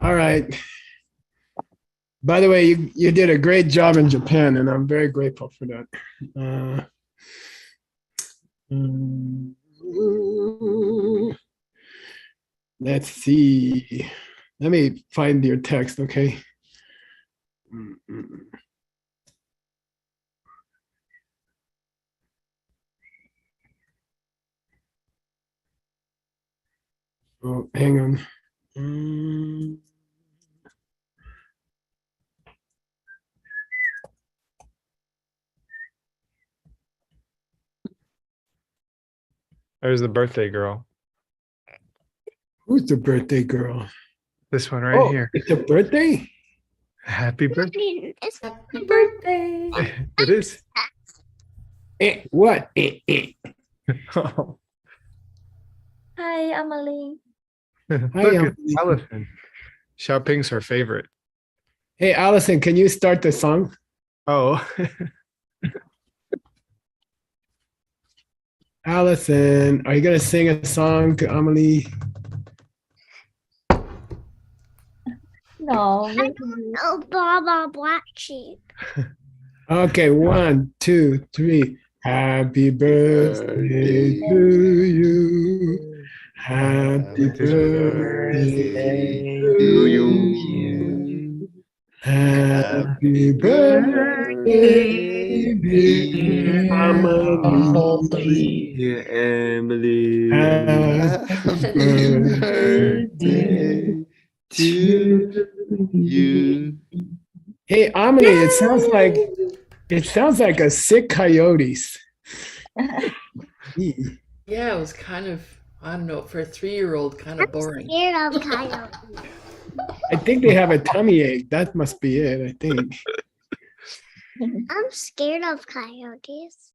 All right. By the way, you did a great job in Japan, and I'm very grateful for that. Uh, mm, let's see. Let me find your text, okay? Mm, mm, mm. Oh, hang on. Mm, There's the birthday girl. who's the birthday girl? This one right Oh, here. it's a birthday? Happy birthday. It's happy birthday. It is. What? Oh, Hi, Emily. look, Emily. it's Allison. Xiaoping's her favorite. Hey, Allison, can you start the song? Oh, Allison, are you going to sing a song to Amelie? No. Oh, Baba Black Sheep. Okay, 1, 2, 3. Happy birthday to you. Happy birthday to you. Happy birthday, dear Amelie. Yeah, Emily. Happy birthday to you. Hey, Amelie, it sounds like a sick coyotes. Yeah, it was kind of, I don't know, for a 3-year-old, kind of boring. Scared of coyotes. I think they have a tummy ache. That must be it, I think. I'm scared of coyotes.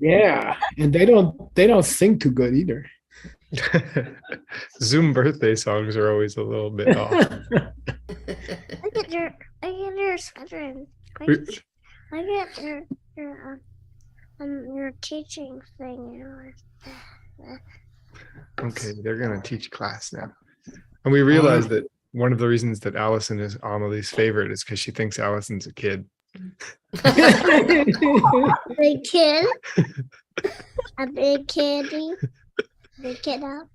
Yeah, and they don't sing too good either. Zoom birthday songs are always a little bit off. Look at your sweater. Look at your teaching thing. Okay, they're gonna teach class now. And we realized that one of the reasons that Allison is Amelie's favorite is because she thinks Allison's a kid. Big kid. A big kitty. Big kiddo.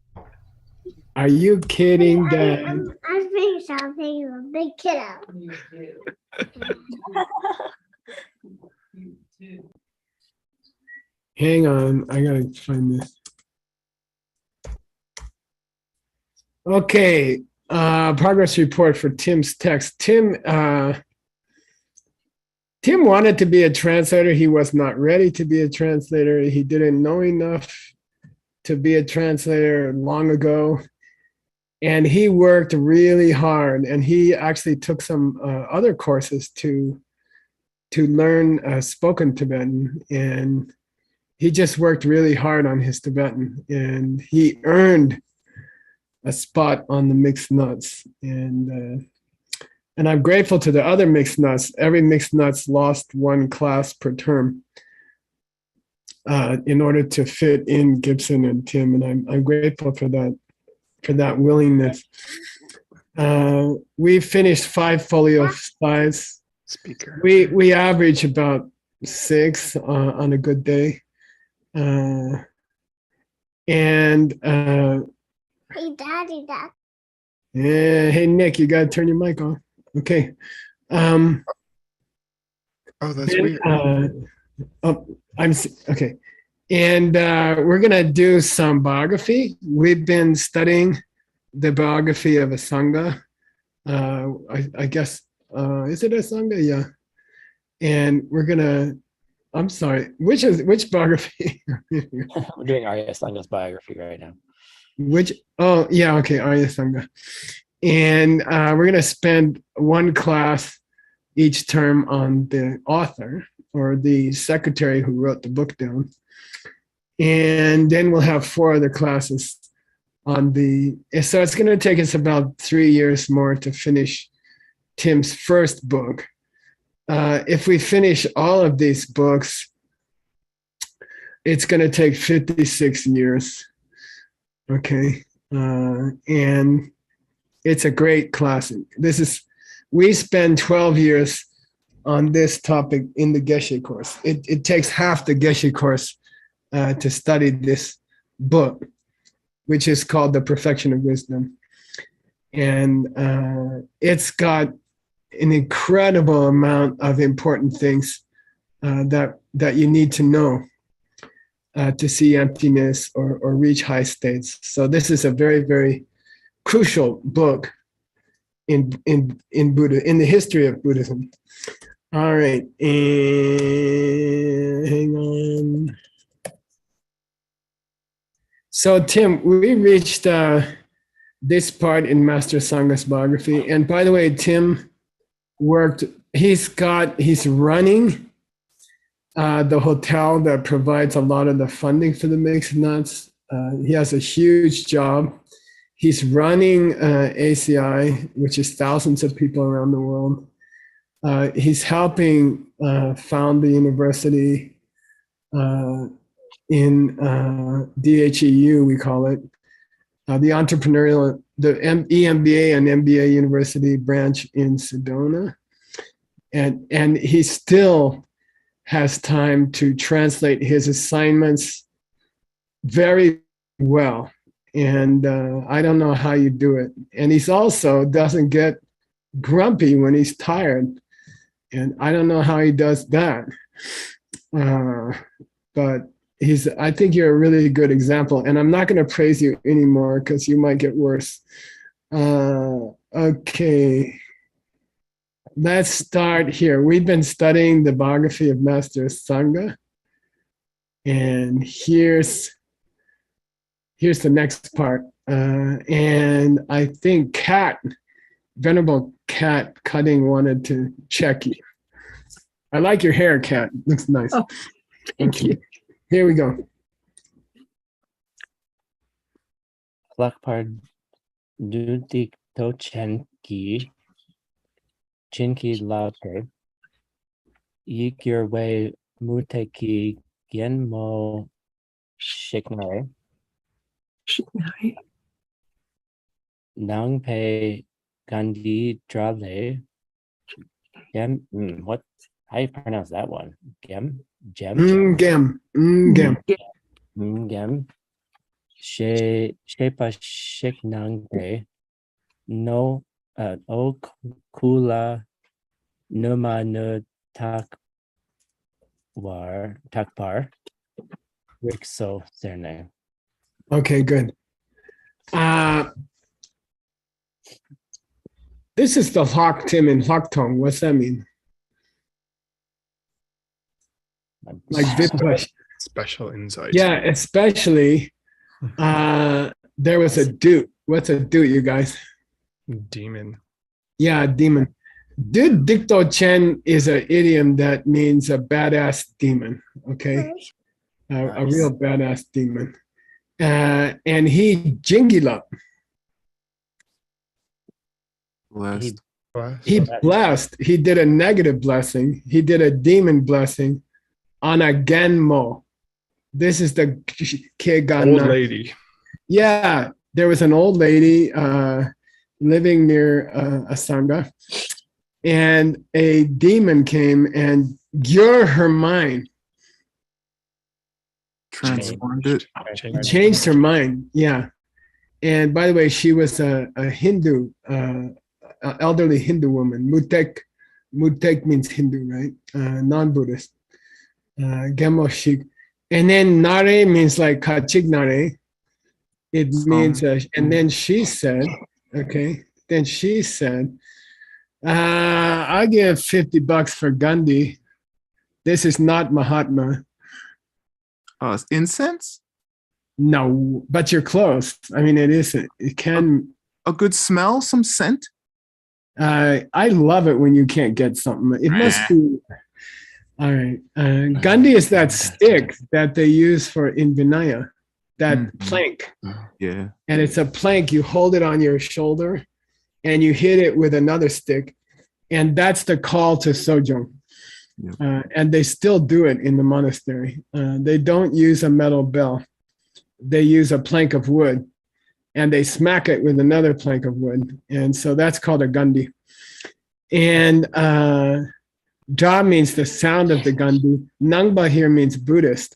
Are you kidding, Dad? I think something a big kiddo. Hang on, I gotta find this. Okay, progress report for Tim's text. Tim wanted to be a translator. He was not ready to be a translator. He didn't know enough to be a translator long ago. And he worked really hard. And he actually took some other courses to learn spoken Tibetan. And he just worked really hard on his Tibetan. And he earned a spot on the mixed nuts. And I'm grateful to the other mixed nuts. Every mixed nuts lost one class per term in order to fit in Gibson and Tim, and I'm grateful for that willingness. We finished 5 folio 5s. Speaker. We average about 6 on a good day, and Hey, Daddy, Dad. yeah, hey Nick, you gotta turn your mic on. Okay. Oh, that's weird. Okay. And we're going to do some biography. We've been studying the biography of a Sangha. I guess, is it a Sangha? Yeah. And we're going to, I'm sorry, which biography? We're doing Arya Sanga's biography right now. Oh, yeah, okay, Arya Sangha. And we're going to spend one class each term on the author or the secretary who wrote the book down. And then we'll have 4 other classes on so it's going to take us about 3 years more to finish Tim's first book. If we finish all of these books, it's going to take 56 years. Okay. And It's a great classic. We spend 12 years on this topic in the Geshe course. It takes half the Geshe course to study this book, which is called The Perfection of Wisdom. And it's got an incredible amount of important things that you need to know to see emptiness or reach high states. So this is a very, very crucial book in Buddha, in the history of Buddhism. All right, and hang on. So Tim, we reached this part in Master Sanga's biography. And by the way, Tim he's running the hotel that provides a lot of the funding for the mixed nuts. He has a huge job. He's running ACI, which is thousands of people around the world. He's helping found the university in DHEU, we call it, the EMBA and MBA University branch in Sedona. And he still has time to translate his assignments very well. And I don't know how you do it. And he's also doesn't get grumpy when he's tired. And I don't know how he does that. But I think you're a really good example. And I'm not going to praise you anymore because you might get worse. Okay. Let's start here. We've been studying the biography of Master Sangha. And here's the next part. And I think Venerable Cat Cutting wanted to check you. I like your hair, Cat. Looks nice. Oh, thank you. Here we go. Lakpar Dudik Tochenki Chinki Laute Yik your way Muteki Genmo Shiknare Nangpe Gandhi Drale Gem what how you pronounce that one? Gem? Gem? Gem. Gem. Shepa Shiknangpe No O Kula Numa no Takbar Rikso Serne. Okay, good. This is the Hak Tim and Hak Tong. What's that mean? Like Vipash. Special insight. Yeah, especially there was a dude. What's a dude, you guys? Demon. Yeah, demon. Dude Dikto Chen is an idiom that means a badass demon, okay? A real badass demon. And he jingilap. He blessed. He did a negative blessing. He did a demon blessing on a genmo. This is the Kegana. Old lady. Yeah, there was an old lady living near a sangha, and a demon came and cured her mind. Transformed it. Changed her mind, yeah. And by the way, she was a Hindu, elderly Hindu woman. Mutek means Hindu, right? Non-Buddhist. Gemo Shik. And then Nare means like Kachig Nare. It means, and then she said, I'll give $50 for Gandhi. This is not Mahatma. Oh, it's incense? No, but you're close. I mean, it isn't. It can. A good smell, some scent? I love it when you can't get something. It must be. All right. Gandhi is that stick that they use in Vinaya, that plank. Yeah. And it's a plank. You hold it on your shoulder and you hit it with another stick. And that's the call to Sojong. Yeah. And they still do it in the monastery. They don't use a metal bell. They use a plank of wood. and they smack it with another plank of wood. And so that's called a gundi. And Ja means the sound of the gundi. Nangba here means Buddhist.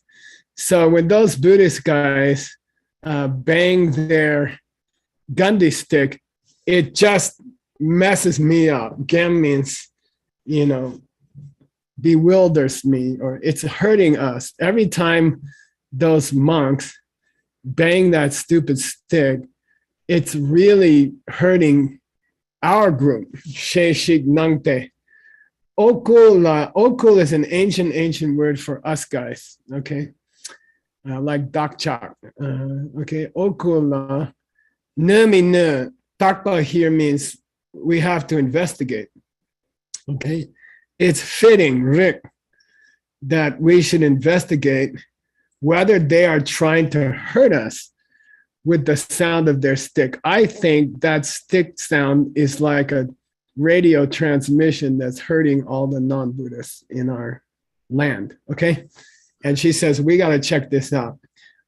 So when those Buddhist guys bang their gundi stick, it just messes me up. Gem means, bewilders me, or it's hurting us. Every time those monks bang that stupid stick, it's really hurting our group. She Shik Nangte. Okul is an ancient word for us guys, okay? Like Dakchak. Okay, Okula. Numi ne. Takpa here means we have to investigate. Okay, it's fitting, Rick, that we should investigate whether they are trying to hurt us with the sound of their stick. I think that stick sound is like a radio transmission that's hurting all the non-Buddhists in our land. Okay, and she says we got to check this out.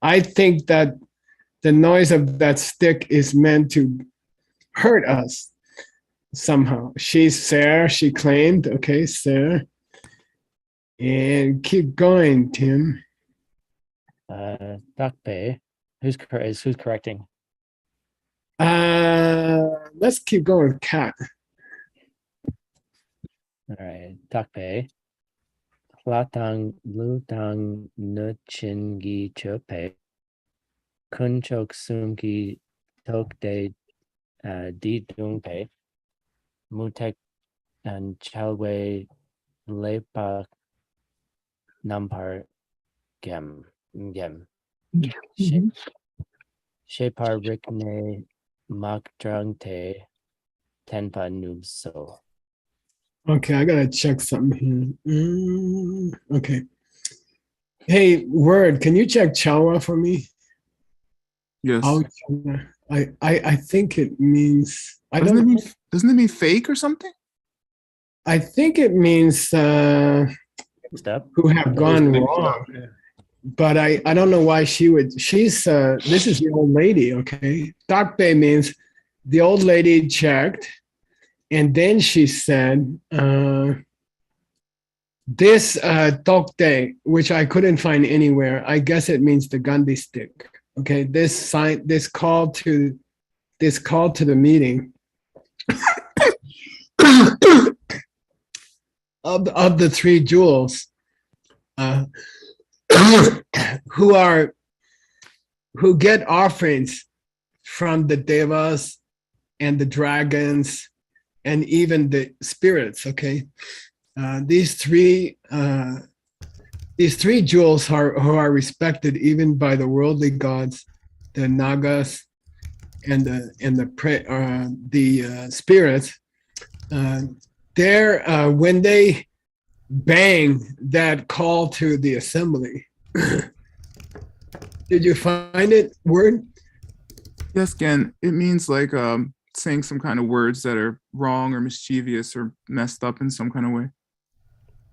I think that the noise of that stick is meant to hurt us somehow. She's Sarah, she claimed. Okay, Sarah. And keep going, Tim. Dakpe. Who's correcting? Let's keep going with Kat. All right. Dakpe. Latang lutang nuchingi chope. Kunchok sumki tokde di dungpe. Mutek and chalwe lepa nampar gem. Shepar rikne makdrangte tenpa nubso. Okay, I gotta check something here. Okay. Hey, Word, can you check Chawa for me? Yes. I think it means Doesn't it mean fake or something? I think it means Step. who have gone wrong. Yeah. But I don't know why she's this is the old lady, okay? Takpe means the old lady checked, and then she said this tokte, which I couldn't find anywhere. I guess it means the Gandhi stick. Okay, this call to the meeting of the three jewels. Who get offerings from the devas and the dragons and even the spirits. Okay, these three jewels who are respected even by the worldly gods, the nagas, and the spirits. They're when they bang that call to the assembly. Did you find it, Word? Yes, Gen. It means like saying some kind of words that are wrong or mischievous or messed up in some kind of way.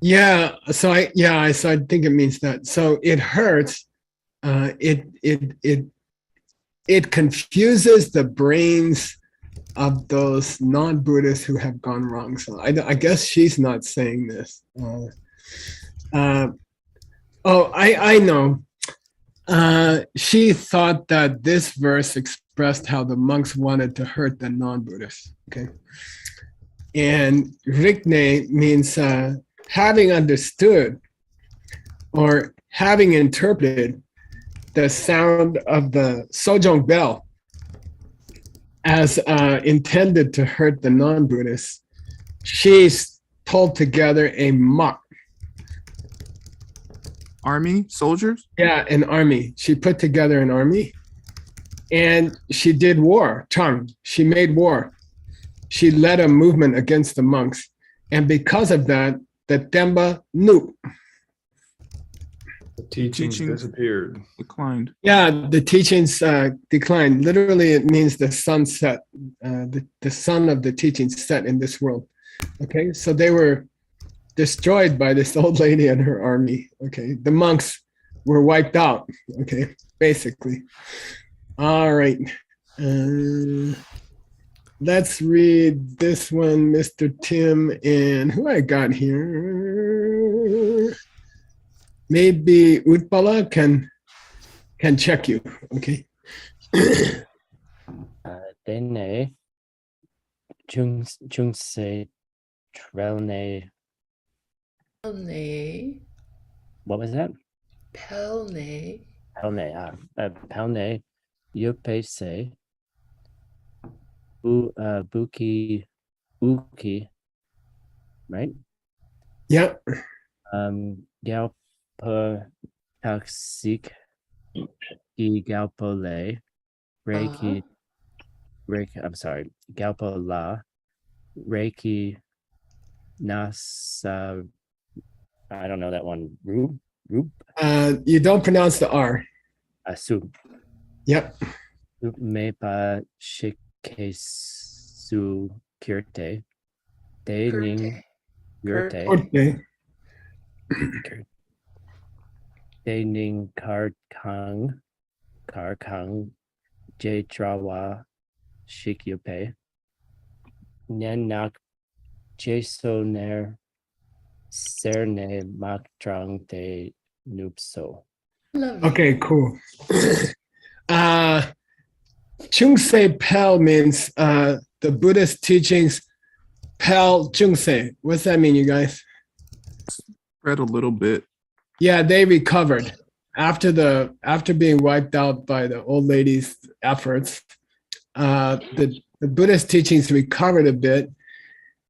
Yeah. So I think it means that. So it hurts. It confuses the brains of those non-Buddhists who have gone wrong. So I guess she's not saying this. I know. She thought that this verse expressed how the monks wanted to hurt the non-Buddhists. Okay, and rikne means having understood or having interpreted the sound of the sojong bell as intended to hurt the non-Buddhists. She's pulled together a mock. Army soldiers? Yeah, an army. She put together an army and she did war. She made war. She led a movement against the monks. And because of that, the Temba knew. The teachings disappeared. Declined. Yeah, the teachings declined. Literally, it means the sun set. The sun of the teachings set in this world. Okay, so they were destroyed by this old lady and her army. Okay, the monks were wiped out. Okay, basically. All right. Let's read this one, Mr. Tim, and who I got here. Maybe Utpala can check you. Okay. Dene. Chungse Trelne. Pelne. What was that? Pelne. Pelne. Pelne. Yupese. Buki. Uki. Right? Yeah. Galpa Taksik. Galpole. Reiki. I'm sorry. Galpola. Reiki. Nasa. I don't know that one. Rube? You don't pronounce the R. Sub. Yep. Mepa Shikesu Kirte. De Ning Yurte. Okay. De Ning Kar Kang J Trawa Shikyupe. Nenak Jasoner Cerne Makdrang de Nupso. Lovely. Okay, cool. Chungse Pel means the Buddhist teachings. Pel Chungse. What's that mean, you guys? Read a little bit. Yeah, they recovered after being wiped out by the old lady's efforts. The Buddhist teachings recovered a bit,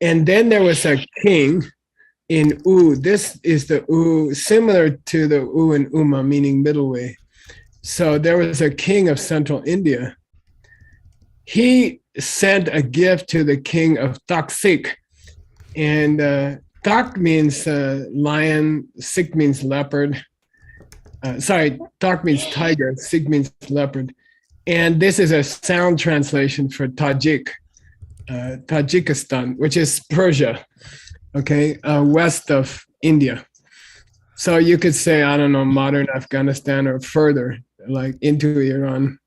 and then there was a king in U. This is the U, similar to the U in Uma, meaning middle way. So there was a king of central India. He sent a gift to the king of Taksik, and Tak means lion, Sik means leopard. Tak means tiger, Sik means leopard. And this is a sound translation for Tajikistan, which is Persia, okay, west of India. So you could say, I don't know, modern Afghanistan or further, like into Iran.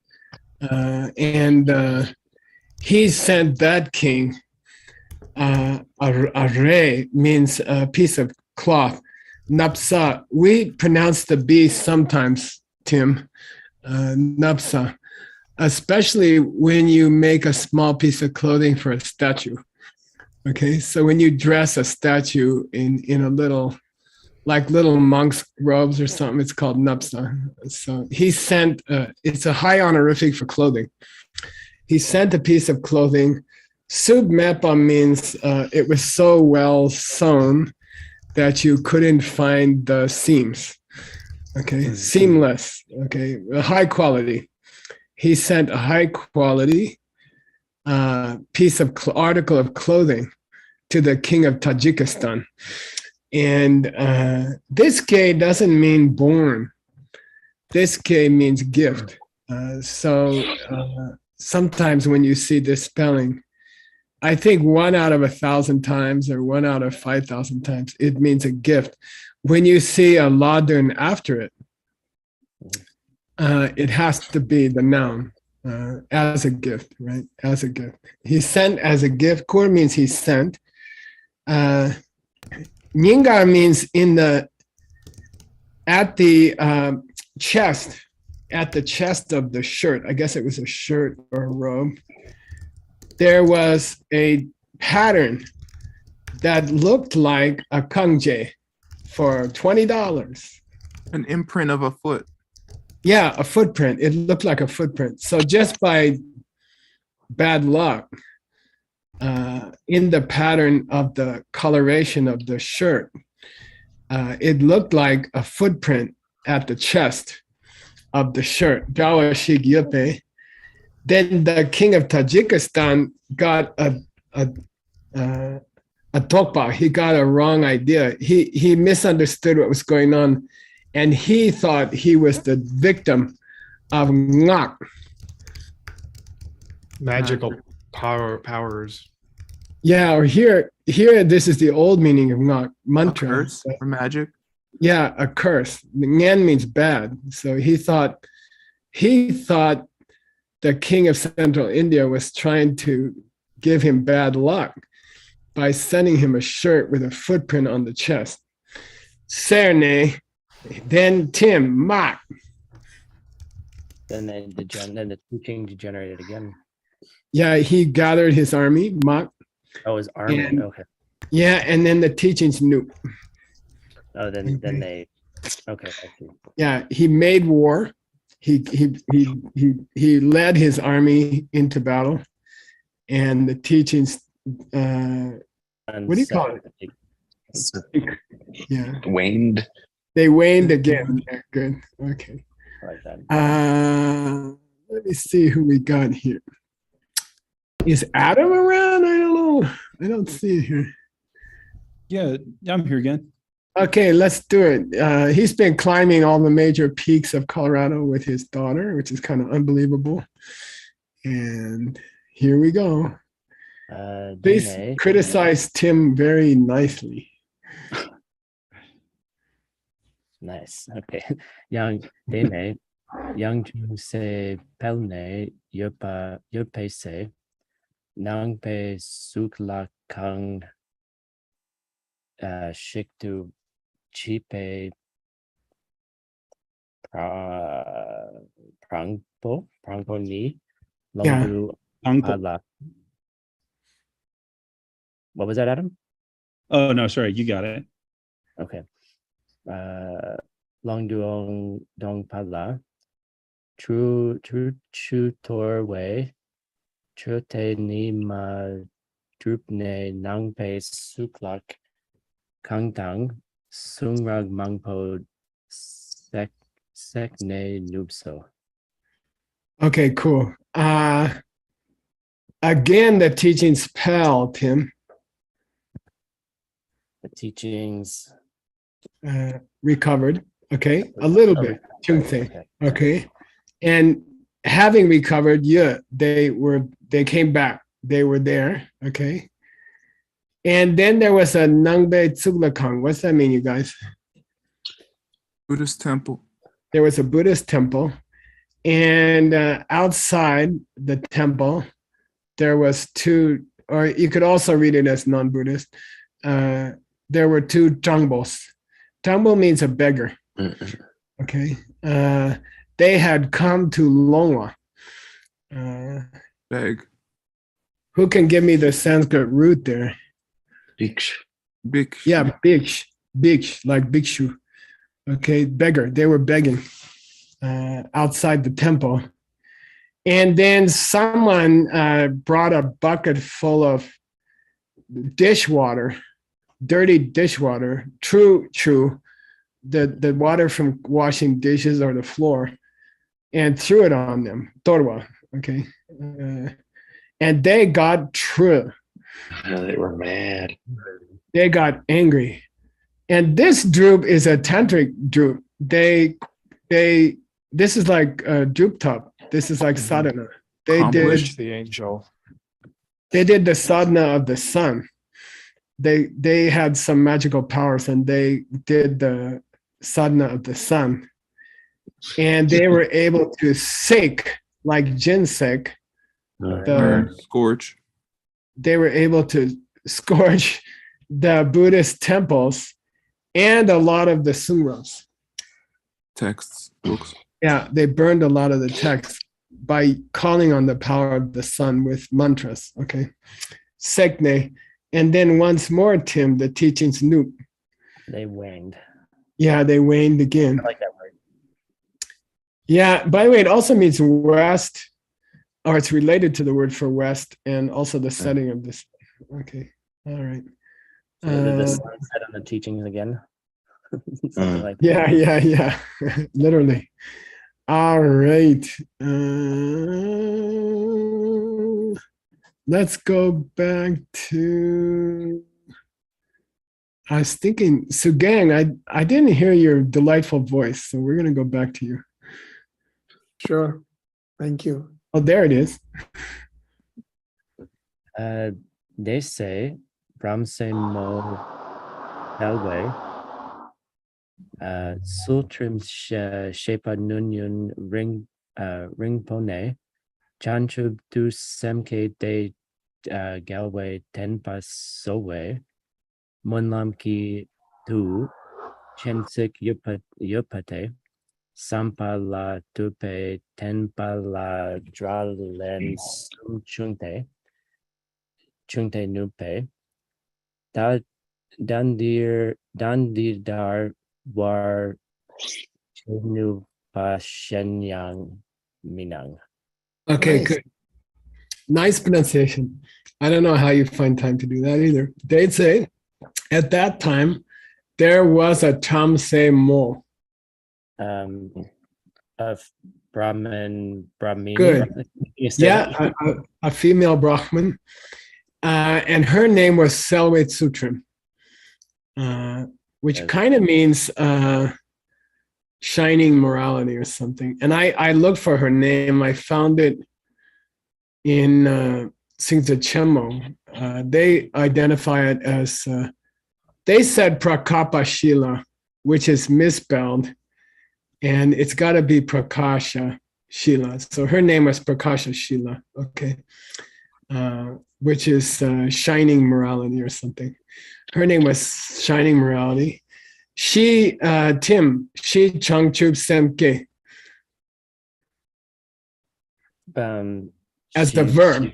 He sent that king a ray, means a piece of cloth. Napsa, we pronounce the B sometimes, Tim, napsa, especially when you make a small piece of clothing for a statue. Okay, so when you dress a statue in a little monk's robes or something, it's called napsa. So he sent, it's a high honorific for clothing. He sent a piece of clothing. Submepa means it was so well sewn that you couldn't find the seams. Okay, seamless. Okay, high quality. He sent a high quality piece of article of clothing to the king of Tajikistan. And this K doesn't mean born. This K means gift. Sometimes when you see this spelling, I think 1 out of 1,000 times or 1 out of 5,000 times, it means a gift. When you see a ladun after it, it has to be the noun, as a gift, right? As a gift. He sent as a gift. Kur means he sent. Nyingar means at the chest of the shirt. I guess it was a shirt or a robe. There was a pattern that looked like a kangje for $20. An imprint of a foot. Yeah, a footprint. It looked like a footprint. So just by bad luck, in the pattern of the coloration of the shirt, it looked like a footprint at the chest of the shirt. Jawashik Yupe. Then the king of Tajikistan got a tokpa. He got a wrong idea. He misunderstood what was going on, and he thought he was the victim of ngak. Magical powers. Yeah, or here, this is the old meaning of ngak, mantra. A curse or magic. Yeah, a curse. Ngan means bad. So he thought the king of central India was trying to give him bad luck by sending him a shirt with a footprint on the chest. Cerne, then Tim, Mak. Then the teaching degenerated again. Yeah, he gathered his army, Mak. Oh, his army. And- Okay. Yeah, and then the teachings knew. Oh, then they. Okay, I see. Yeah, he made war. He led his army into battle, and the teachings. What do you call it? Yeah, Waned. they waned again. Yeah, good. Okay. Like that. Let me see who we got here. Is Adam around? I don't know. I don't see it here. Yeah, I'm here again. Okay, let's do it. He's been climbing all the major peaks of Colorado with his daughter, which is kind of unbelievable. And here we go. Please Dene, criticize Tim very nicely. nice. Okay. Yang Dene, Yang Ju se pelne yope se nang pe sukla kang shiktu chipe prangpo ni Yeah. longu Uncle. ala. What was that, Adam? Oh no, sorry, you got it. Okay. Long dong pala. True torway. Chute ni ma drupne nangpe suklak kangtang sungrag mangpo sekne nubso. Okay, cool. Again, the teachings pal, Tim. The teachings. Recovered. Okay, a little bit. Okay. Okay, and having recovered, yeah, they came back. They were there. Okay, and then there was a Nangbe Tsuglakang. What's that mean, you guys? Buddhist temple. There was a Buddhist temple, and outside the temple, there was two, or you could also read it as non-Buddhist. There were two Changbos. Changbo means a beggar. Okay. They had come to Longwa. Beg. Who can give me the Sanskrit root there? Big. Yeah, bhikshu, like bhikshu. Okay, beggar. They were begging outside the temple. And then someone brought a bucket full of dishwater, dirty dishwater, true, the water from washing dishes or the floor, and threw it on them, torwa, okay? And they got true. They were mad. They got angry. And this drup is a tantric drup. This is like drup top. This is like sadhana. They Wish the angel. did the sadhana of the sun. They had some magical powers, and they did the sadhana of the sun, and they were able to sek, like jinsek, Scorch. they were able to scorch the Buddhist temples and a lot of the sutras. Texts. Books. Yeah, they burned a lot of the texts by calling on the power of the sun with mantras. Okay, sekne. And then once more, Tim, the teachings knew. They waned. Yeah, they waned again. I like that word. Yeah, by the way, it also means west, or it's related to the word for west, and also the setting of this. Okay, all right. So the sunset on the teachings again. Something like that. Yeah. Literally. All right. Let's go back to. I was thinking, Sugang, I didn't hear your delightful voice, so we're gonna go back to you. Sure. Thank you. Oh, there it is. They say Ramse Mo Elway Sultrim Shepa Nunyun Ringpone Chanchub du semke de galway tenpa sowe. Monlam ki tu chensik yupate. Sampa la tupe tenpa la dralen chungte nupe. Da dandidar war chinu pa shenyang minang. Okay, Nice. good. Nice pronunciation. I don't know how you find time to do that either. They'd say at that time there was a Tamse Mo. Of Brahmini. Good. You said Yeah, a female Brahmin. And her name was Selway Sutram, which Yes. kind of means shining morality or something. And I looked for her name. I found it in Singza Chemo. They identify it as, they said Prakapa Shila, which is misspelled, and it's got to be Prakasha Shila. So her name was Prakasha Shila, okay, which is shining morality or something. Her name was Shining Morality. She, Tim, she Changchub Semke as the verb,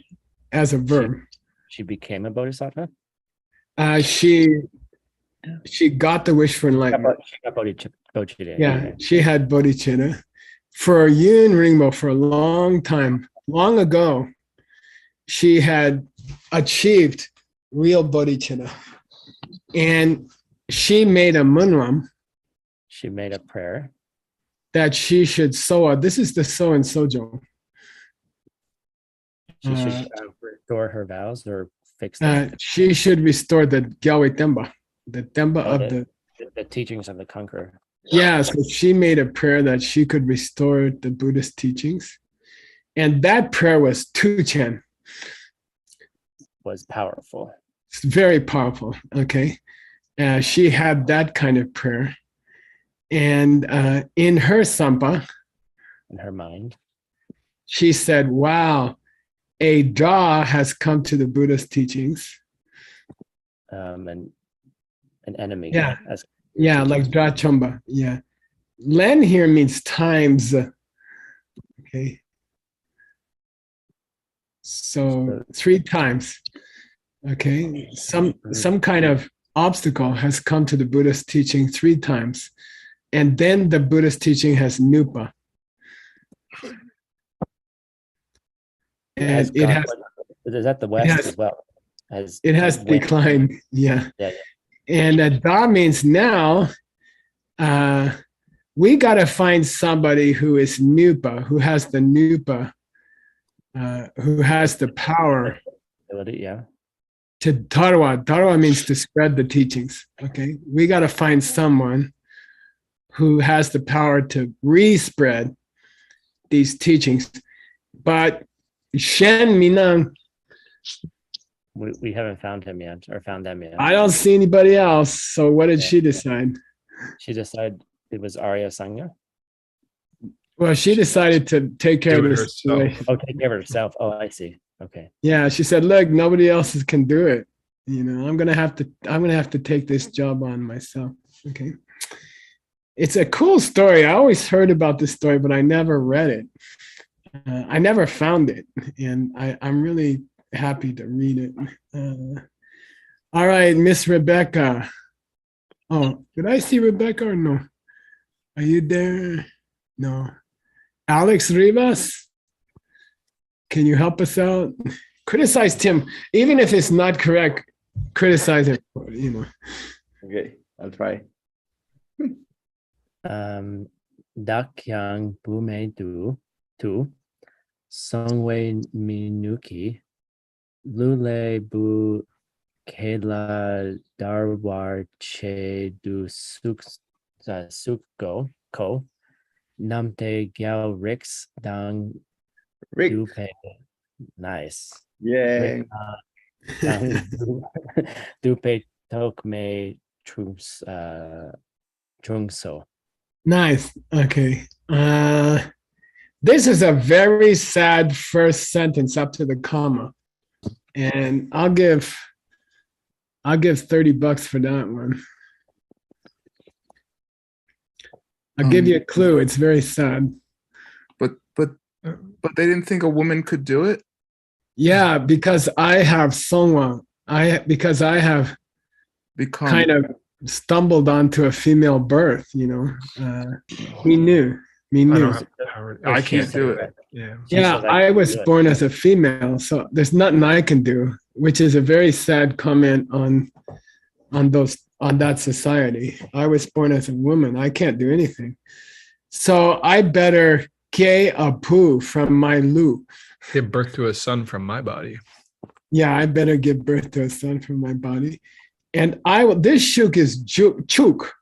as a verb. She became a bodhisattva. She got the wish for enlightenment. She got bodhicitta. Yeah, Okay. she had bodhicitta. For Yun Ringbo, for a long time, long ago, she had achieved real bodhicitta. And she made a munram She made a prayer. that she should soa. This is the so and sojo. She should restore her vows or fix them. She should restore the Gyalwe Temba, the Temba of The teachings of the conqueror. Yeah, so she made a prayer that she could restore the Buddhist teachings. And that prayer was Tuchen. Was powerful. It's very powerful, okay? She had that kind of prayer. And in her sampa, In her mind. she said, wow, a Da has come to the Buddhist teachings. And an enemy. Yeah. As Yeah, like Dra Chomba. Yeah. Len here means times. Okay. So 3 times. Okay. Some kind of obstacle has come to the Buddhist teaching 3 times. And then the Buddhist teaching has Nupa. And it has is that the West as well? It has declined. Yeah. Yeah. And Da means now, we got to find somebody who is Nupa, who has the Nupa, who has the power Yeah. to Tarwa. Tarwa means to spread the teachings. Okay. We got to find someone who has the power to re-spread these teachings. But Shen Minang, We haven't found him yet, or found them yet. I don't see anybody else. So what did she decide? She decided it was Arya Sangha. Well, she decided to take care of Do it this herself. situation. Oh, take care of herself. Oh, I see. Okay. Yeah, she said, "Look, nobody else can do it. You know, I'm gonna have to take this job on myself." Okay. It's a cool story. I always heard about this story, but I never read it. I never found it, and I'm really happy to read it. All right, Miss Rebecca. Oh, did I see Rebecca or no? Are you there? No. Alex Rivas, can you help us out? Criticize Tim, even if it's not correct. Criticize it. You know. Okay, I'll try. Dakyang Bume Tu Songwei Minuki Lule Bu Kela Darwar Che Du Sukgo Ko Namte Gyao Rix Dang Rick. Dupe. Nice. Yay. Dupe Tokme Trungso. Nice. Okay. This is a very sad first sentence up to the comma. And I'll give $30 for that one. I'll give you a clue. It's very sad. But they didn't think a woman could do it. Yeah, because I have someone. Because I have Become kind of stumbled onto a female birth. You know, we knew. We I knew. don't have the power. I can't do it. Yeah. Yeah, says I I can was do it. born as a female, so there's nothing I can do, which is a very sad comment on that society. I was born as a woman. I can't do anything. So I better ke a poo from my lu. Give birth to a son from my body. Yeah, I better give birth to a son from my body. And this shuk is chuk,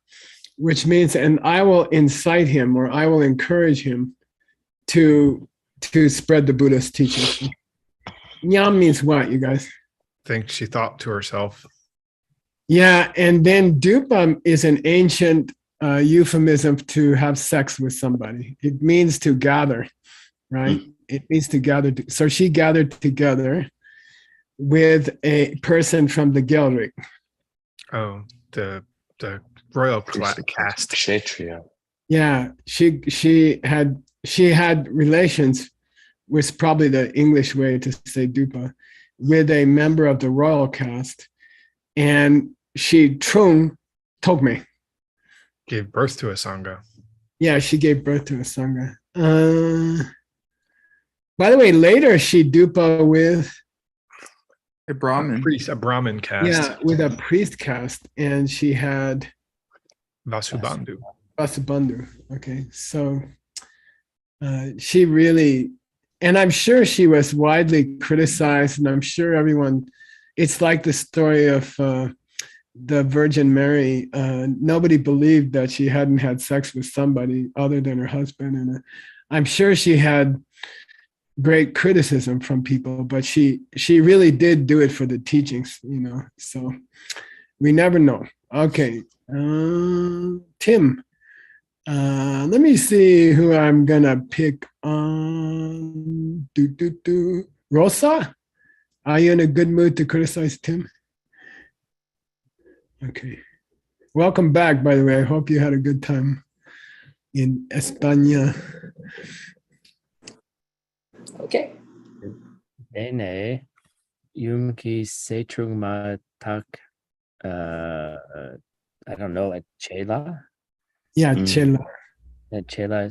which means, and I will incite him, or I will encourage him to spread the Buddhist teachings. Nyam means what, you guys? Think she thought to herself. Yeah, and then dupa is an ancient euphemism to have sex with somebody. It means to gather, right? It means to gather. So she gathered together with a person from the Gelrig. Oh, the royal caste. Kshatriya. Yeah, she had relations, was probably the English way to say dupa, with a member of the royal caste, and she trung togme. Gave birth to a sangha. Yeah, she gave birth to a sangha. By the way, later she dupa with a Brahmin. A Brahmin caste. yeah, with a priest caste, and she had Vasubandhu. Vasubandhu. Okay, so she really, and I'm sure she was widely criticized, and I'm sure everyone. It's like the story of the Virgin Mary. Nobody believed that she hadn't had sex with somebody other than her husband, and I'm sure she had great criticism from people, but she really did do it for the teachings, you know. So we never know. Okay, Tim. Let me see who I'm gonna pick on. Rosa, are you in a good mood to criticize Tim? Okay. Welcome back, by the way. I hope you had a good time in España. Okay. Ene, Yumki Setrung Matak, I don't know, a Chela? Yeah, Chela. Chela,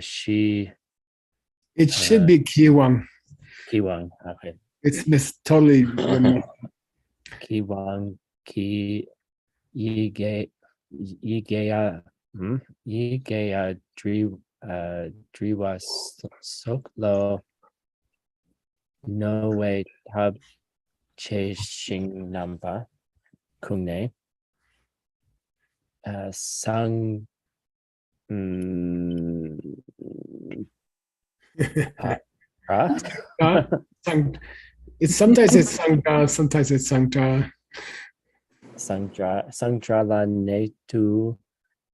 she. It should be Kiwang. Kiwang, okay. It's totally. Kiwang, Yigea, Yigea, Driwa Soklo, no way tab chasing number, Kungne, Sang, Sometimes it's Sangha, sometimes it's Sangha. Sangtrala Netu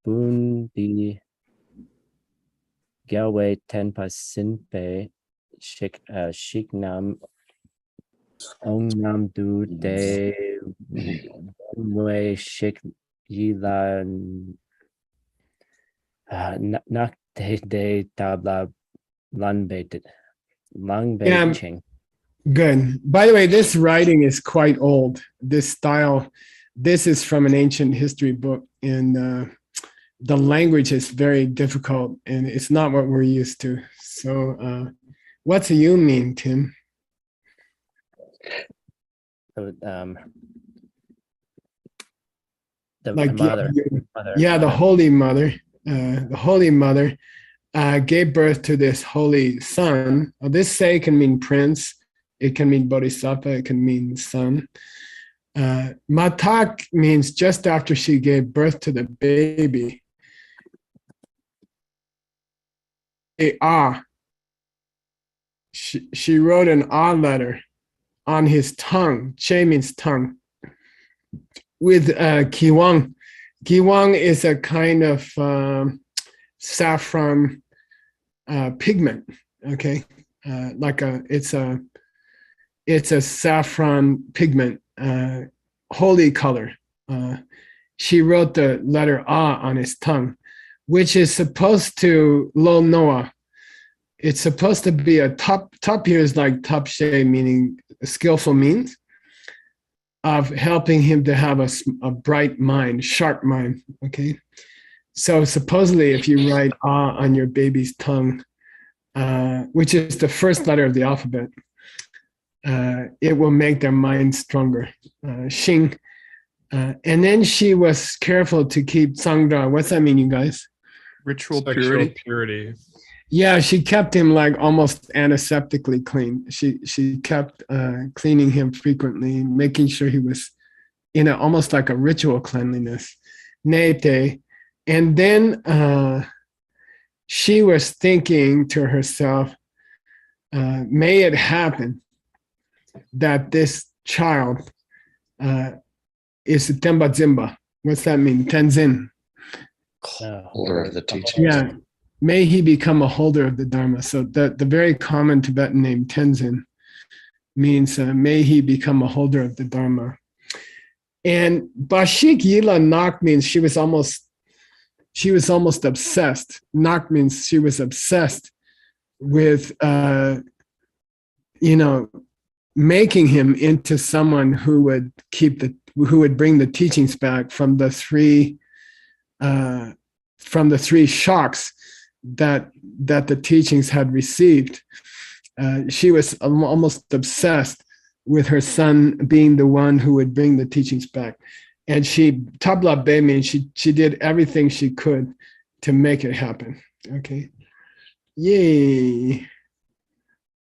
Bundi Galway 10% Bay Shiknam Ongnam Du De Way Shik Yilan Nak De Tabla Langbaited Langbaiting. Good. By the way, this writing is quite old. This style, this is from an ancient history book, and the language is very difficult, and it's not what we're used to. So, what's the you mean, Tim? The Like mother. Yeah, the Holy Mother. The Holy Mother gave birth to this holy son. This say can mean prince. It can mean bodhisattva. It can mean son. Matak means just after she gave birth to the baby. She wrote an ah letter on his tongue. Che means tongue. With kiwang. Kiwang is a kind of saffron pigment. Okay, it's a saffron pigment, holy color. She wrote the letter ah on his tongue, which is supposed to lo noah. It's supposed to be a top here is like top shay, meaning skillful means of helping him to have a bright mind, sharp mind. Okay. So supposedly if you write ah on your baby's tongue, which is the first letter of the alphabet, it will make their mind stronger. Xing. And then she was careful to keep Sangda. What's that mean, you guys? Ritual Sexual purity. Yeah, she kept him like almost antiseptically clean. She kept cleaning him frequently, making sure he was in almost like a ritual cleanliness. Nete. And then she was thinking to herself, may it happen that this child is a Temba Zimba. What's that mean? Tenzin. Holder of the teaching. Yeah. May he become a holder of the Dharma. So the very common Tibetan name Tenzin means may he become a holder of the Dharma. And Bashik Yila Nak means she was almost obsessed. Nak means she was obsessed with making him into someone who would bring the teachings back from the three shocks that the teachings had received. She was almost obsessed with her son being the one who would bring the teachings back. And she, tabla be means she did everything she could to make it happen. Okay. Yay.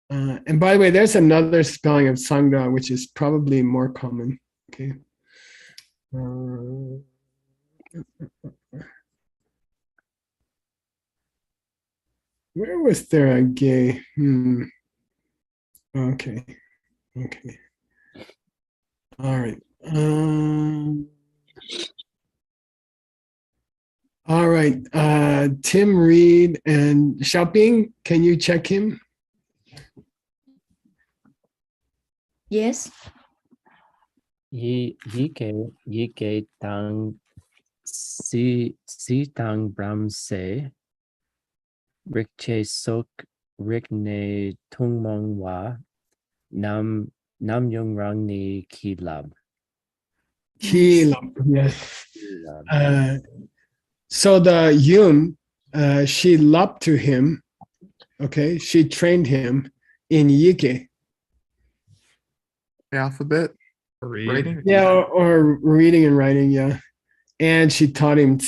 And by the way, there's another spelling of Sangha, which is probably more common. Okay. Where was there a gay? Okay. All right. All right. Tim Reed and Xiaoping, can you check him? Yes. Yi ke tang si tang bram se rikche sok rikne tung mong wa nam yung rang ni ki lab. Yes. So the Yun, she leapt to him. Okay, she trained him in Yike. Alphabet. Writing. Yeah, or reading and writing. Yeah, and she taught him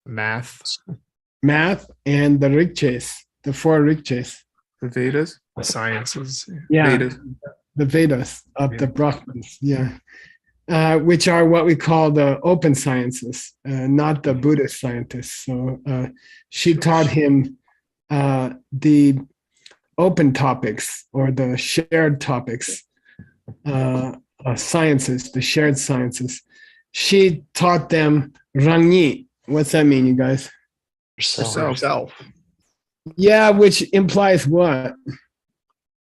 Math. and the Rikches, the four Rikches. The Vedas. The sciences. Yeah, Vedas. the Vedas of the Brahmins. Yeah. Which are what we call the open sciences, not the Buddhist scientists. So she taught him the open topics or the shared topics, sciences, the shared sciences. She taught them Rangyi. What's that mean, you guys? Herself. Yeah, which implies what?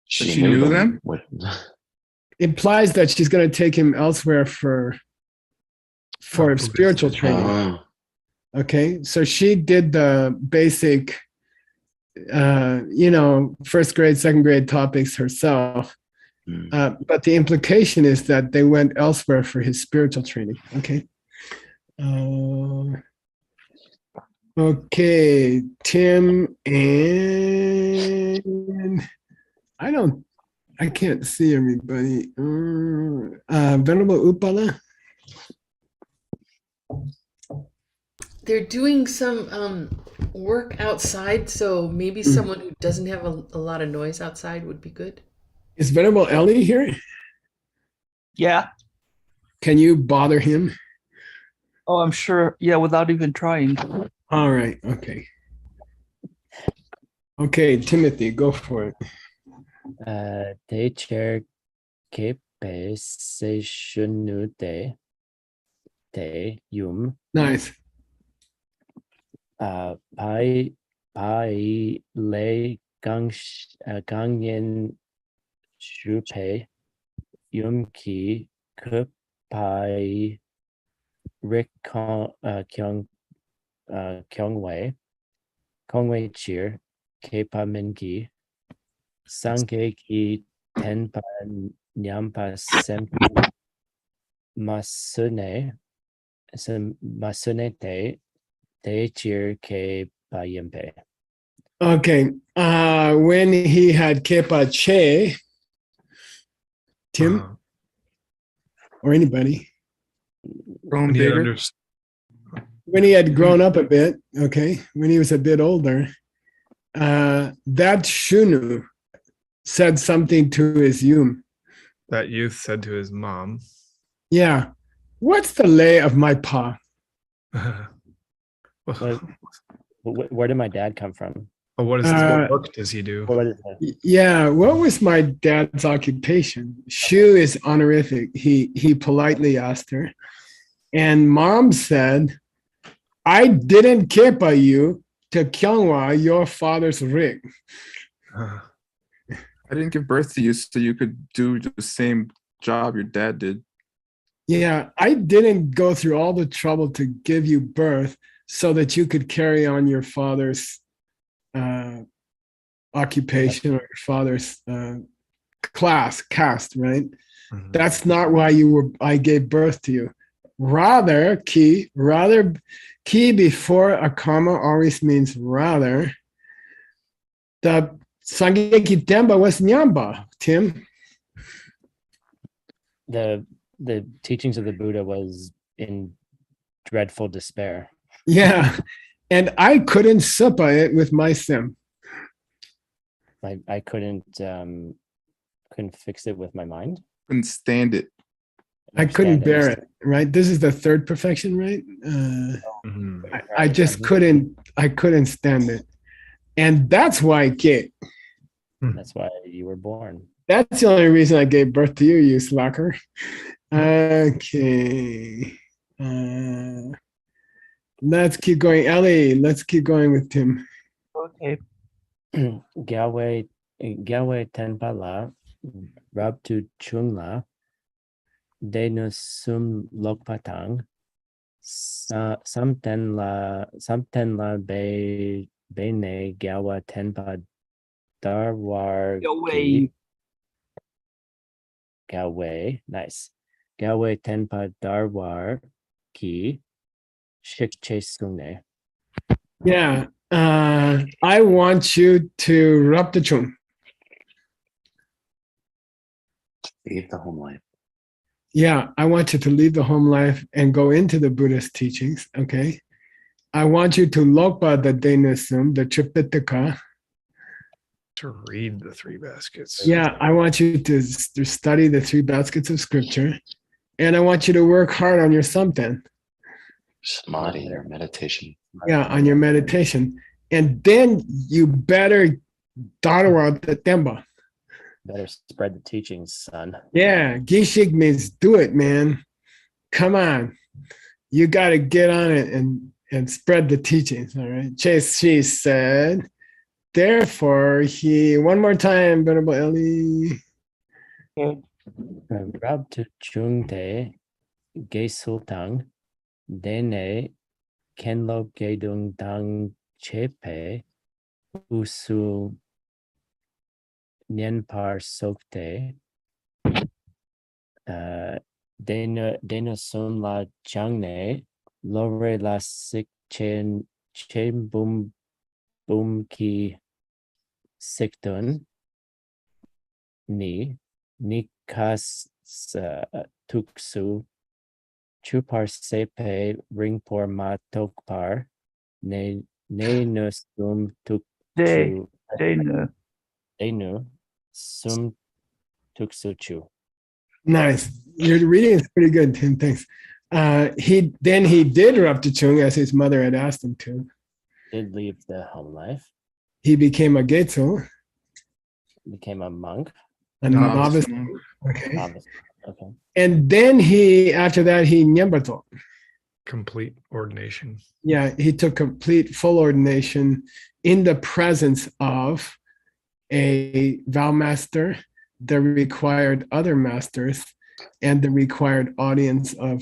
She knew them? Implies that she's going to take him elsewhere for spiritual training. Okay, so she did the basic, first grade, second grade topics herself. But the implication is that they went elsewhere for his spiritual training. Okay. Okay, Tim and I can't see everybody. Venerable Upala. They're doing some work outside, so maybe someone who doesn't have a lot of noise outside would be good. Is Venerable Ellie here? Yeah. Can you bother him? Oh, I'm sure. Yeah, without even trying. All right. Okay. Okay, Timothy, go for it. Te chair ke pe se shunu te yum. Nice. Pai pai le gang yen shupe yum ki kup pai rik kyong kong wei cheer kepa mingi sange ki tenpa nyampa sem masune te cheer ke pa yempe. Okay. When he had kepa che, Tim Uh, or anybody, Grown when he had bigger. when he had grown up a bit, okay, when he was a bit older, that Shunu said something to his yum. that youth said to his mom, Yeah. What's the lay of my pa? Where did my dad come from? what is what work does he do? What is it? Yeah. What was my dad's occupation? Shu is honorific. He politely asked her. And mom said, I didn't kepa you to Kyungwa, your father's rig. Uh, I didn't give birth to you so you could do the same job your dad did. Yeah, I didn't go through all the trouble to give you birth so that you could carry on your father's occupation or your father's caste, right? mhm. That's not why I gave birth to you. Rather key before a comma always means rather. The Sangeki Temba was Nyamba, Tim. The teachings of the Buddha was in dreadful despair. Yeah. And I couldn't suppa it with my sim. I couldn't fix it with my mind. Couldn't stand it. I couldn't Understand bear it, right? This is the third perfection, right? Mhm. I just couldn't stand it. And that's why I gave. That's why you were born. That's the only reason I gave birth to you, you slacker. Okay. Let's keep going. Ellie, let's keep going with Tim. Okay. Galway Tenpa La, Rab tu Chung La, Denu Sum Lokpatang, Samten La Bene Gawa Tenpa Darwar Ki. Galway, nice. Galway Tenpa Darwar Ki, Shik Che Sungne. Yeah. I want you to rub the chung. Leave the home life. Yeah, I want you to leave the home life and go into the Buddhist teachings. Okay. I want you to lokpa the Dainasum, the Tripitaka. To read the three baskets. Yeah, I want you to study the three baskets of scripture. And I want you to work hard on your samten. Samadhi or meditation. Yeah, on your meditation. And then you better Dharwa the Temba. Better spread the teachings, son. Yeah, Gishik means do it, man. Come on. You got to get on it and spread the teachings, all right? Chase, she said, therefore, one more time, Venerable Eli. Rab tu chung te ge sultang dene kenlo gedung dang chepe usu nyen par sokte dena son la changne lore la sik chen bum ki siktun ni kas tuksu chupar sepe ringpor ma tokpar ne nusum tukchu denu sum tuksu chu. Nice. Your reading is pretty good, Tim. Thanks. He did rub the chung as his mother had asked him to. Did leave the home life. He became a getsu, Became a monk. a novice. monk. Okay. Novice. Okay. And then after that, he nyambato. complete ordination. Yeah, he took complete full ordination in the presence of a vow master, the required other masters, and the required audience of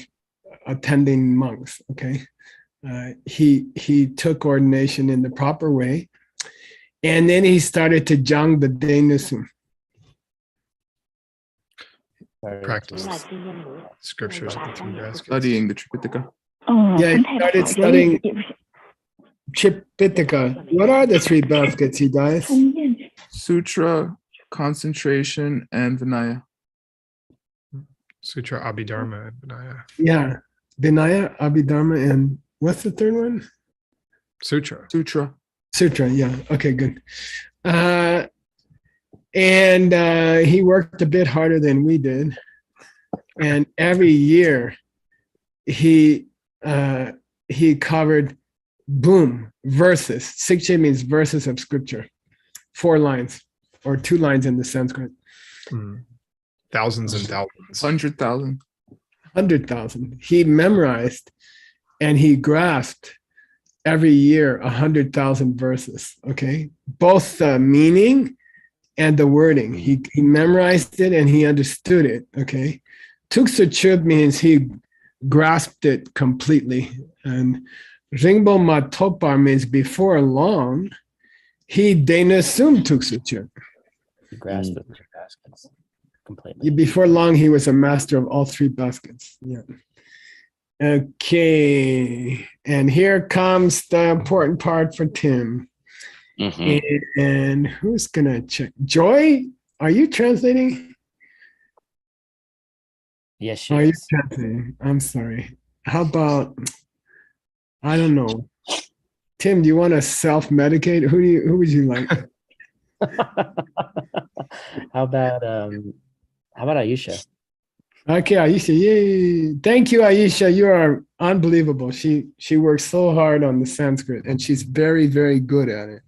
attending monks. Okay, he took ordination in the proper way, and then he started to jang the Dainasum. Practice scriptures of the three baskets. Studying the Tripitaka. Yeah, he started studying Tripitaka. What are the three baskets, you guys? Sutra, concentration, and Vinaya. Sutra, Abhidharma, and Vinaya. Yeah, Vinaya, Abhidharma, and what's the third one? Sutra. Sutra. Sutra, yeah. Okay, good. And he worked a bit harder than we did. And every year he covered, boom, verses. Sikche means verses of scripture. 4 lines or 2 lines in the Sanskrit. Thousands and thousands. 100,000. 100,000. He memorized and he grasped every year 100,000 verses. Okay, both the meaning and the wording. He memorized it and he understood it. Okay, Tuksuchub means he grasped it completely, and Ringbo Matopar means before long he Dainasum Tuksuchub. He grasped the three baskets completely. Before long he was a master of all 3 baskets. Yeah. Okay, and here comes the important part for Tim. And who's gonna check? Joy, are you translating? Yes, she Are you is. translating? I'm sorry. How about, I don't know. Tim, do you want to self-medicate? Who would you like? How about Aisha? Okay, Aisha, yay. Thank you, Aisha. You are unbelievable. She works so hard on the Sanskrit and she's very, very good at it.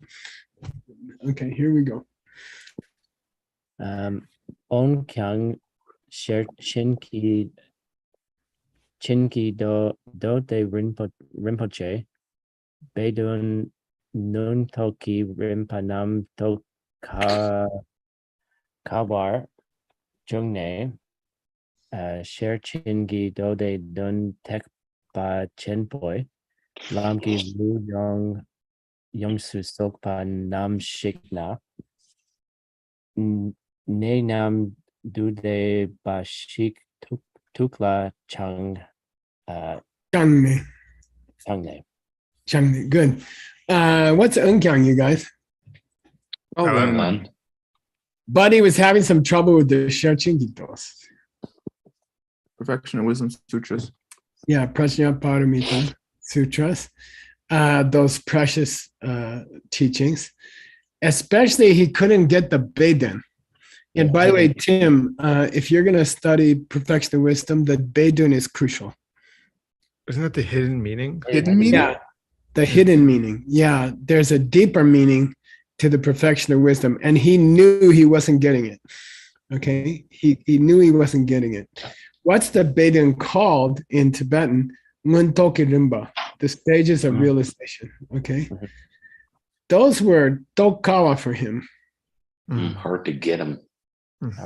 Okay, here we go. On kyang chinki do de rinpoche bedun nun toki rimpanam to kawar jungne Sher Chingi Dode Dun Tek Pa Chenpoi Lamki Lu Yong Su Sokpa Nam Shikna Ne Nam Dude Ba Shik Tukla Chang Changne. Changne. Good. What's Unkyang, you guys? Buddy was having some trouble with the Sher Chingi dos. Perfection and Wisdom Sutras. Yeah, Prajnaparamita Sutras. Those precious teachings. Especially he couldn't get the Bedun. And by the way, Tim, if you're going to study Perfection of Wisdom, the Bedun is crucial. Isn't that the hidden meaning? Hidden meaning? Yeah, the hidden meaning. Yeah, there's a deeper meaning to the Perfection of Wisdom. And he knew he wasn't getting it. Okay, he knew he wasn't getting it. What's the Bedun called in Tibetan? Muntoki Rimba, the stages of realization. Okay. Those were Tokawa for him. Hard to get him.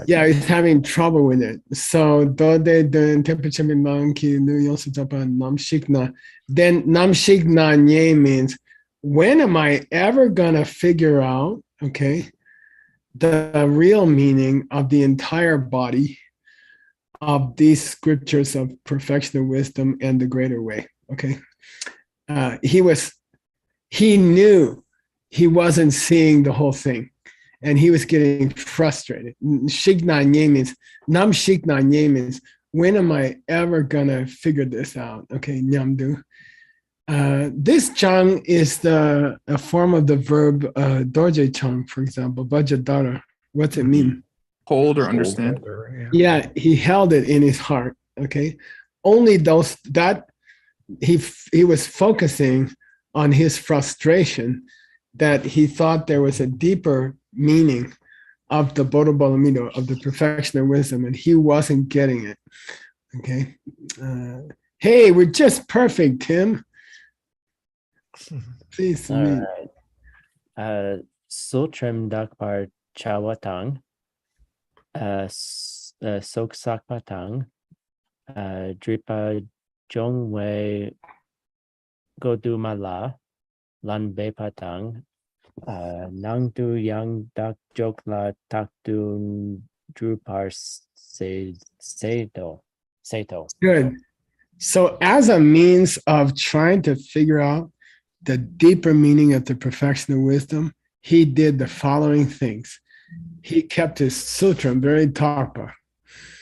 Yeah, he's having trouble with it. So Dode Den Temperature Monkey Namshikna. Then Namshikna Nye means, when am I ever gonna figure out, okay, the real meaning of the entire body of these scriptures of perfection of wisdom and the greater way? Okay. He knew he wasn't seeing the whole thing and he was getting frustrated. Shigna Nye means, Nam Shigna Nye means, when am I ever gonna figure this out? Okay, Nyamdu. This chang is a form of the verb dorje chang, for example, vajradhara. What's it mean? Hold or understand. Yeah, he held it in his heart. Okay, only those that he was focusing on his frustration, that he thought there was a deeper meaning of the Bodho Balamido, of the perfection of wisdom, and he wasn't getting it. Okay, Hey, we're just perfect, Tim. Please All read. right. Sultrim dakpar chawatang. Sok patang. Dripa jongwe godumala. Lan bepatang. Nang tu yang dak jokla tak tu drupar seto. Good. So as a means of trying to figure out the deeper meaning of the perfection of wisdom, he did the following things. He kept his sutra very tapa.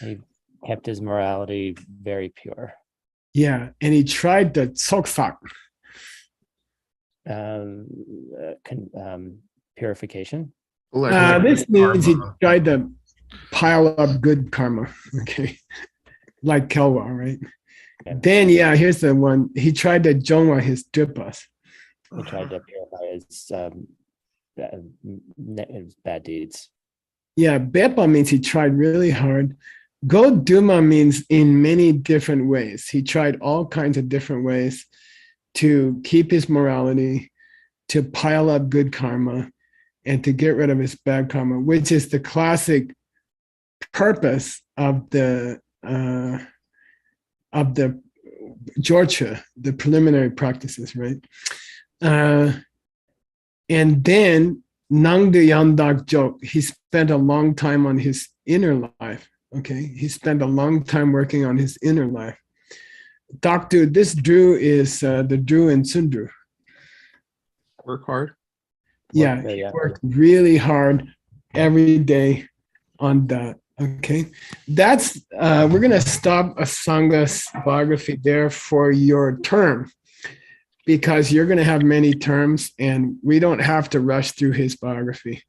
He kept his morality very pure. Yeah, and he tried the tsoksak. Purification. This means he tried to pile up good karma. Okay, like Kelwa, right? Yeah. Then, yeah, here's the one. He tried to jongwa his dripas. He tried to purify his bad deeds. Yeah, bepa means he tried really hard. Goduma means in many different ways. He tried all kinds of different ways to keep his morality, to pile up good karma, and to get rid of his bad karma, which is the classic purpose of the Georgia, the preliminary practices, right? And then Nangdu Yandak Jok, he spent a long time on his inner life. Okay, he spent a long time working on his inner life. Doctor, this Drew is the Drew in Sundru. Work hard. Yeah, he worked really hard every day on that. Okay, that's we're gonna stop Asanga's biography there for your term, because you're gonna have many terms, and we don't have to rush through his biography.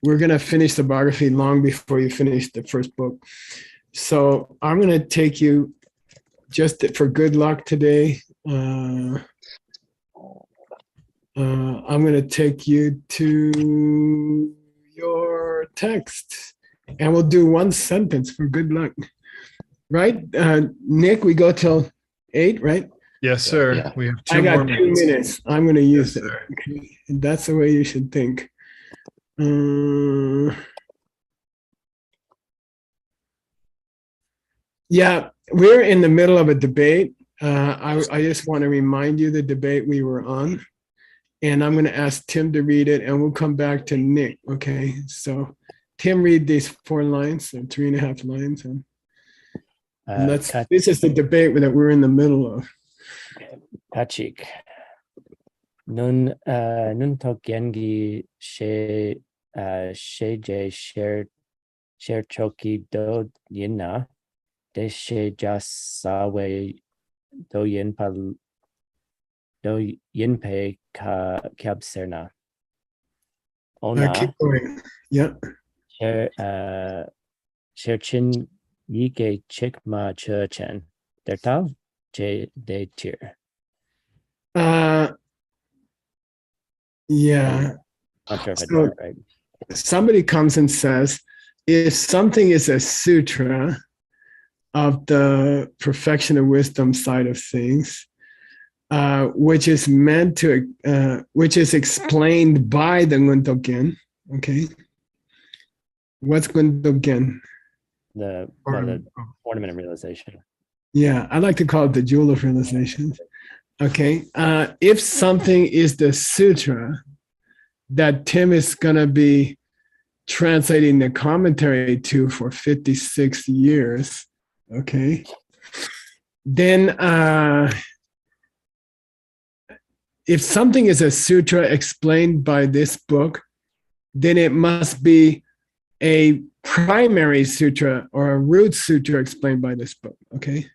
We're gonna finish the biography long before you finish the first book. So I'm gonna take you just for good luck today. I'm going to take you to your text, and we'll do one sentence for good luck. Right? Nick, we go till 8, right? Yes, sir. Yeah. We have 2 I got more 2 minutes. minutes. I'm going to use Yes, it. sir. Okay? And that's the way you should think. Yeah, we're in the middle of a debate. I just want to remind you the debate we were on. And I'm going to ask Tim to read it, and we'll come back to Nick. Okay, so Tim, read these 4 lines, or 3.5 lines, and this is the debate that we're in the middle of. Kachik. Nun tokyengi she je share choki do yinna de she jas sawe do yin pal do yinpe ka kyabserna. Ona Keep going. Yeah. share chin yike chikma churchen dertal je de tir. Yeah. Not sure if I did So that right. somebody comes and says, if something is a sutra of the perfection of wisdom side of things, which is meant to, which is explained by the Nguntogen. Okay. What's Nguntogen? The ornament of realization. Yeah, I like to call it the jewel of realization. Okay. If something is the sutra that Tim is going to be translating the commentary to for 56 years, okay, then if something is a sutra explained by this book, then it must be a primary sutra or a root sutra explained by this book, okay?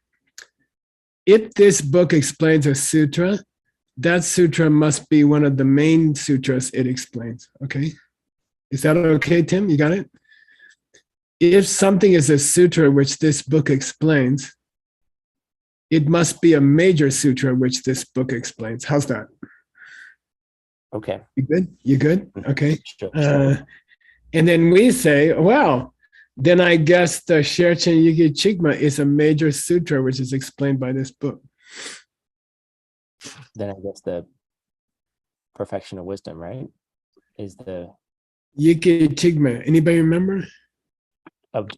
If this book explains a sutra, that sutra must be one of the main sutras it explains, okay? Is that okay, Tim? You got it? If something is a sutra which this book explains, it must be a major sutra which this book explains. How's that? Okay. You good? You good? Okay. Sure. And then we say, well, then I guess the Sherchen Yigi Chigma is a major sutra, which is explained by this book. Then I guess the perfection of wisdom, right? Is the Yigi Chigma. Anybody remember?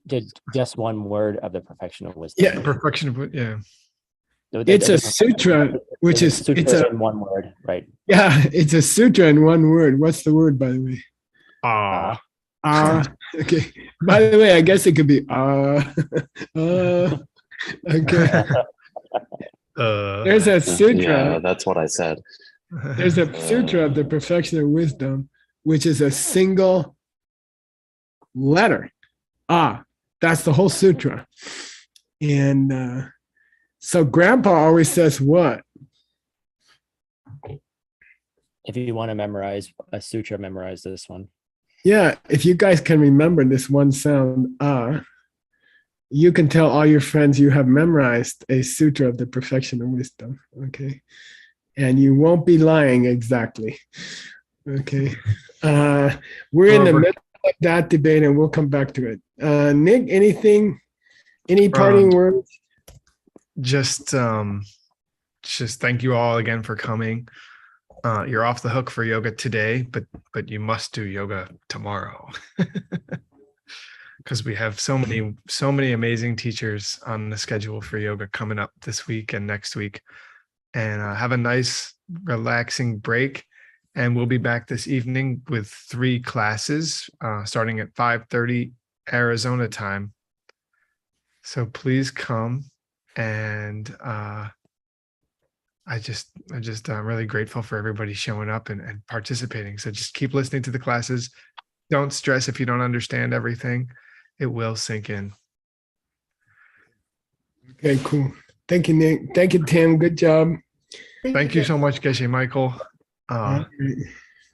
did just one word of the perfection of wisdom. Yeah. The perfection of yeah. It's a sutra, which is sutra it's a in one word, right? yeah, it's a sutra in one word. What's the word, by the way? Ah. Okay. By the way, I guess it could be okay. There's a sutra. Yeah, that's what I said. There's a sutra of the perfection of wisdom, which is a single letter. That's the whole sutra. And so Grandpa always says what? If you want to memorize a sutra, memorize this one. Yeah, if you guys can remember this one sound, you can tell all your friends you have memorized a sutra of the perfection of wisdom. Okay. And you won't be lying exactly. Okay. We're in the middle of that debate and we'll come back to it. Nick, any parting words? Just thank you all again for coming. You're off the hook for yoga today, but you must do yoga tomorrow. Because we have so many amazing teachers on the schedule for yoga coming up this week and next week. And have a nice relaxing break. And we'll be back this evening with 3 classes starting at 5:30 Arizona time. So please come. And I'm really grateful for everybody showing up and participating. So just keep listening to the classes. Don't stress if you don't understand everything. It will sink in. Okay, cool. Thank you, Nick. Thank you, Tim. Good job. Thank you so much, Geshe Michael. All right.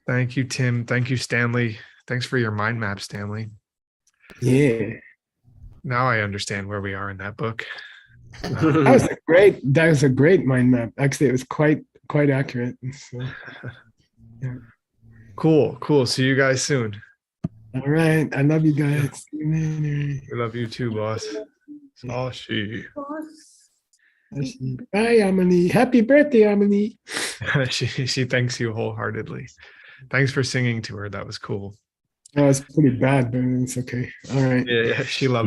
Thank you, Tim. Thank you, Stanley. Thanks for your mind map, Stanley. Yeah. Now I understand where we are in that book. That was a great mind map. Actually, it was quite accurate. So, yeah. Cool. See you guys soon. All right. I love you guys. See you later. We love you too, boss. Sashi. Bye, Amelie. Happy birthday, Amelie. She thanks you wholeheartedly. Thanks for singing to her. That was cool. Oh, it's pretty bad, but it's okay. All right. Yeah, she loves